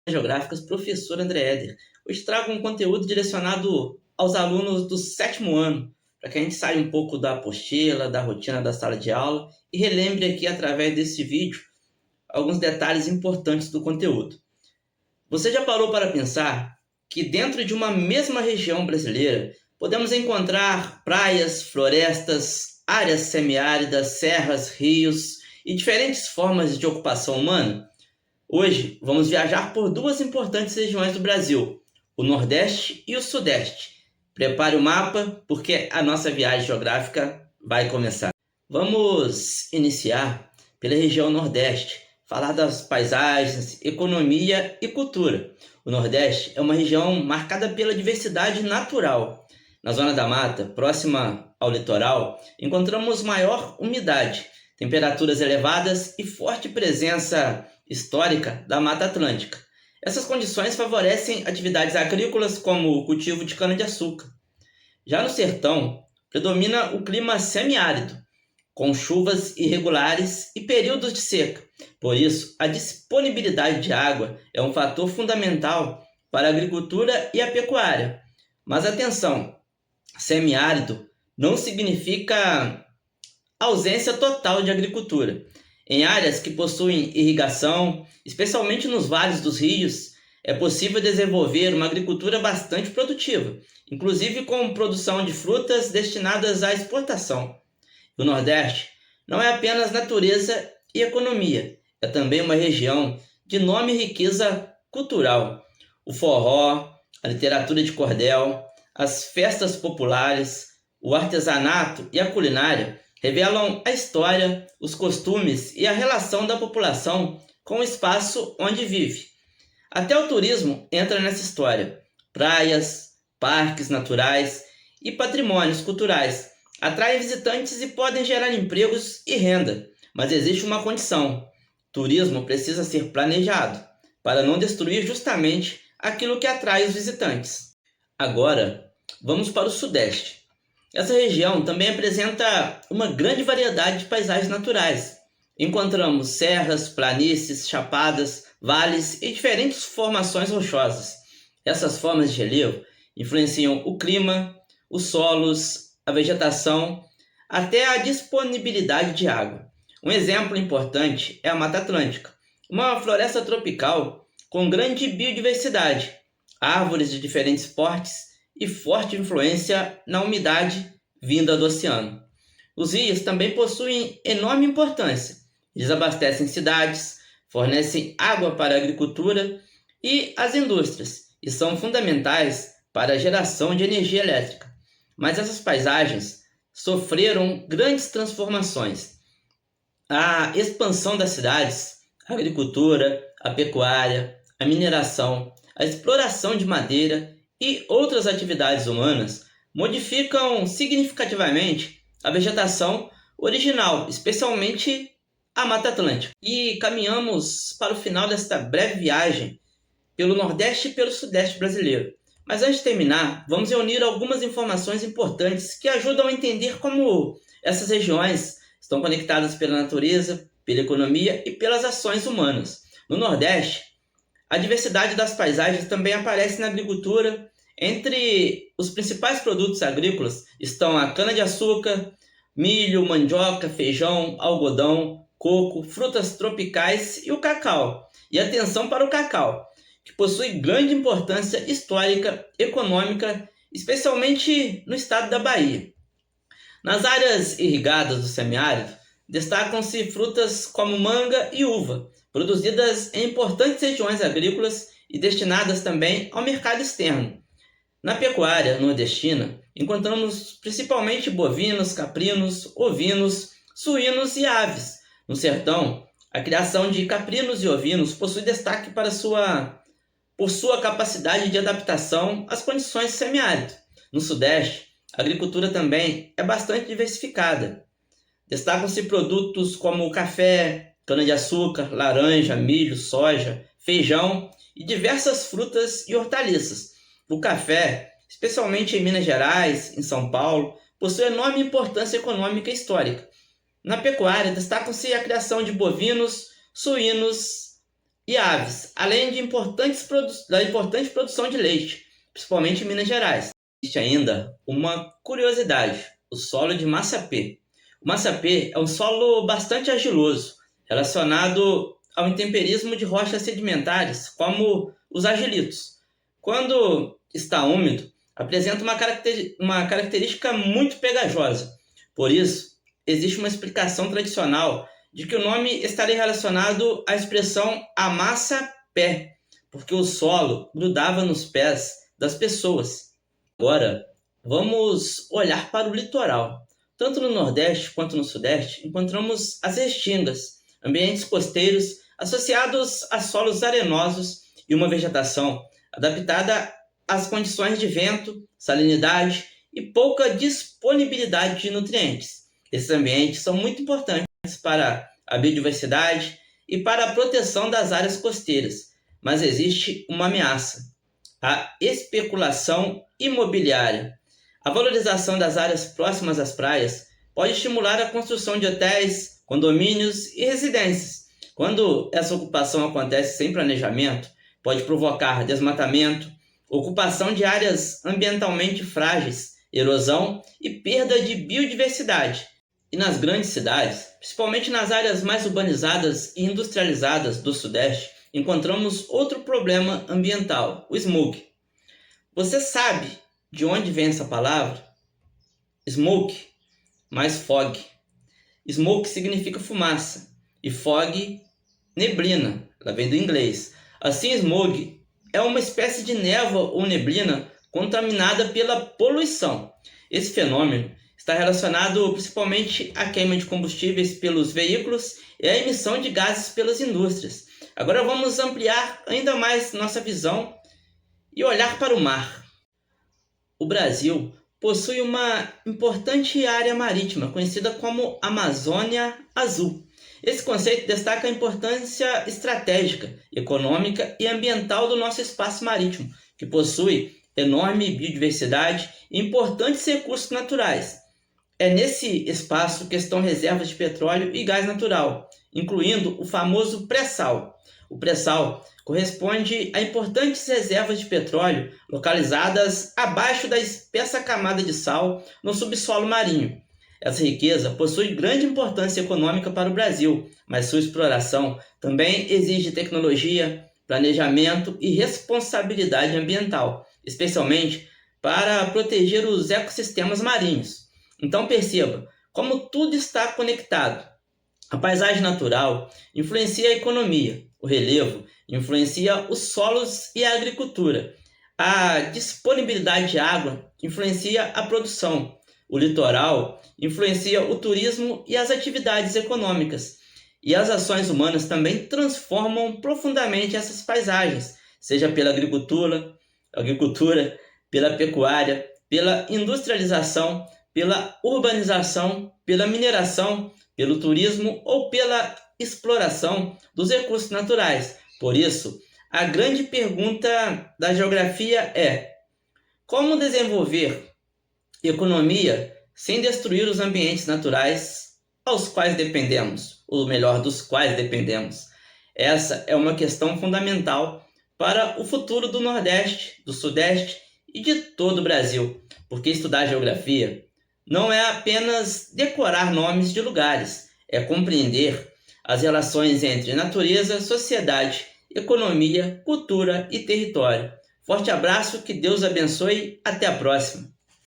Geográficas, professor André Eder. Hoje trago um conteúdo direcionado aos alunos do 7º ano, para que a gente saia um pouco da apostila, da rotina da sala de aula e relembre aqui, através desse vídeo, alguns detalhes importantes do conteúdo. Você já parou para pensar que dentro de uma mesma região brasileira podemos encontrar praias, florestas, áreas semiáridas, serras, rios e diferentes formas de ocupação humana? Hoje vamos viajar por duas importantes regiões do Brasil, o Nordeste e o Sudeste. Prepare o mapa, porque a nossa viagem geográfica vai começar. Vamos iniciar pela região Nordeste, falar das paisagens, economia e cultura. O Nordeste é uma região marcada pela diversidade natural. Na zona da mata, próxima ao litoral, encontramos maior umidade, temperaturas elevadas e forte presença histórica da Mata Atlântica. Essas condições favorecem atividades agrícolas como o cultivo de cana-de-açúcar. Já no sertão, predomina o clima semiárido, com chuvas irregulares e períodos de seca. Por isso, a disponibilidade de água é um fator fundamental para a agricultura e a pecuária. Mas atenção, semiárido não significa ausência total de agricultura. Em áreas que possuem irrigação, especialmente nos vales dos rios, é possível desenvolver uma agricultura bastante produtiva, inclusive com produção de frutas destinadas à exportação. O Nordeste não é apenas natureza e economia, é também uma região de enorme riqueza cultural. O forró, a literatura de cordel, as festas populares, o artesanato e a culinária revelam a história, os costumes e a relação da população com o espaço onde vive. Até o turismo entra nessa história. Praias, parques naturais e patrimônios culturais atraem visitantes e podem gerar empregos e renda. Mas existe uma condição: turismo precisa ser planejado para não destruir justamente aquilo que atrai os visitantes. Agora, vamos para o Sudeste. Essa região também apresenta uma grande variedade de paisagens naturais. Encontramos serras, planícies, chapadas, vales e diferentes formações rochosas. Essas formas de relevo influenciam o clima, os solos, a vegetação, até a disponibilidade de água. Um exemplo importante é a Mata Atlântica, uma floresta tropical com grande biodiversidade, árvores de diferentes portes e forte influência na umidade vinda do oceano. Os rios também possuem enorme importância. Eles abastecem cidades, fornecem água para a agricultura e as indústrias, e são fundamentais para a geração de energia elétrica. Mas essas paisagens sofreram grandes transformações. A expansão das cidades, a agricultura, a pecuária, a mineração, a exploração de madeira e outras atividades humanas modificam significativamente a vegetação original, especialmente a Mata Atlântica. E caminhamos para o final desta breve viagem pelo Nordeste e pelo Sudeste brasileiro. Mas antes de terminar, vamos reunir algumas informações importantes que ajudam a entender como essas regiões estão conectadas pela natureza, pela economia e pelas ações humanas. No Nordeste, a diversidade das paisagens também aparece na agricultura. Entre os principais produtos agrícolas estão a cana-de-açúcar, milho, mandioca, feijão, algodão, coco, frutas tropicais e o cacau. E atenção para o cacau, que possui grande importância histórica, econômica, especialmente no estado da Bahia. Nas áreas irrigadas do semiárido, destacam-se frutas como manga e uva, produzidas em importantes regiões agrícolas e destinadas também ao mercado externo. Na pecuária nordestina, encontramos principalmente bovinos, caprinos, ovinos, suínos e aves. No sertão, a criação de caprinos e ovinos possui destaque por sua capacidade de adaptação às condições semiáridas. No Sudeste, a agricultura também é bastante diversificada. Destacam-se produtos como café, cana-de-açúcar, laranja, milho, soja, feijão e diversas frutas e hortaliças. O café, especialmente em Minas Gerais, em São Paulo, possui enorme importância econômica e histórica. Na pecuária, destacam-se a criação de bovinos, suínos, e aves, além de da importante produção de leite, principalmente em Minas Gerais. Existe ainda uma curiosidade: o solo de Massapê. O Massapê é um solo bastante argiloso, relacionado ao intemperismo de rochas sedimentares, como os argilitos. Quando está úmido, apresenta uma característica muito pegajosa. Por isso, existe uma explicação tradicional de que o nome estaria relacionado à expressão amassa pé, porque o solo grudava nos pés das pessoas. Agora, vamos olhar para o litoral. Tanto no Nordeste quanto no Sudeste, encontramos as restingas, ambientes costeiros associados a solos arenosos e uma vegetação adaptada às condições de vento, salinidade e pouca disponibilidade de nutrientes. Esses ambientes são muito importantes para a biodiversidade e para a proteção das áreas costeiras, mas existe uma ameaça: a especulação imobiliária. A valorização das áreas próximas às praias pode estimular a construção de hotéis, condomínios e residências. Quando essa ocupação acontece sem planejamento, pode provocar desmatamento, ocupação de áreas ambientalmente frágeis, erosão e perda de biodiversidade. E nas grandes cidades, principalmente nas áreas mais urbanizadas e industrializadas do Sudeste, encontramos outro problema ambiental: o smog. Você sabe de onde vem essa palavra? Smoke mais fog. Smoke significa fumaça e fog, neblina, ela vem do inglês. Assim, smog é uma espécie de névoa ou neblina contaminada pela poluição. Esse fenômeno está relacionado principalmente à queima de combustíveis pelos veículos e à emissão de gases pelas indústrias. Agora vamos ampliar ainda mais nossa visão e olhar para o mar. O Brasil possui uma importante área marítima, conhecida como Amazônia Azul. Esse conceito destaca a importância estratégica, econômica e ambiental do nosso espaço marítimo, que possui enorme biodiversidade e importantes recursos naturais. É nesse espaço que estão reservas de petróleo e gás natural, incluindo o famoso pré-sal. O pré-sal corresponde a importantes reservas de petróleo localizadas abaixo da espessa camada de sal no subsolo marinho. Essa riqueza possui grande importância econômica para o Brasil, mas sua exploração também exige tecnologia, planejamento e responsabilidade ambiental, especialmente para proteger os ecossistemas marinhos. Então perceba como tudo está conectado. A paisagem natural influencia a economia, o relevo influencia os solos e a agricultura, a disponibilidade de água influencia a produção, o litoral influencia o turismo e as atividades econômicas, e as ações humanas também transformam profundamente essas paisagens, seja pela agricultura, pela pecuária, pela industrialização, pela urbanização, pela mineração, pelo turismo ou pela exploração dos recursos naturais. Por isso, a grande pergunta da geografia é: como desenvolver economia sem destruir os ambientes naturais aos quais dependemos, ou melhor, dos quais dependemos? Essa é uma questão fundamental para o futuro do Nordeste, do Sudeste e de todo o Brasil, porque estudar geografia não é apenas decorar nomes de lugares, é compreender as relações entre natureza, sociedade, economia, cultura e território. Forte abraço, que Deus abençoe, até a próxima!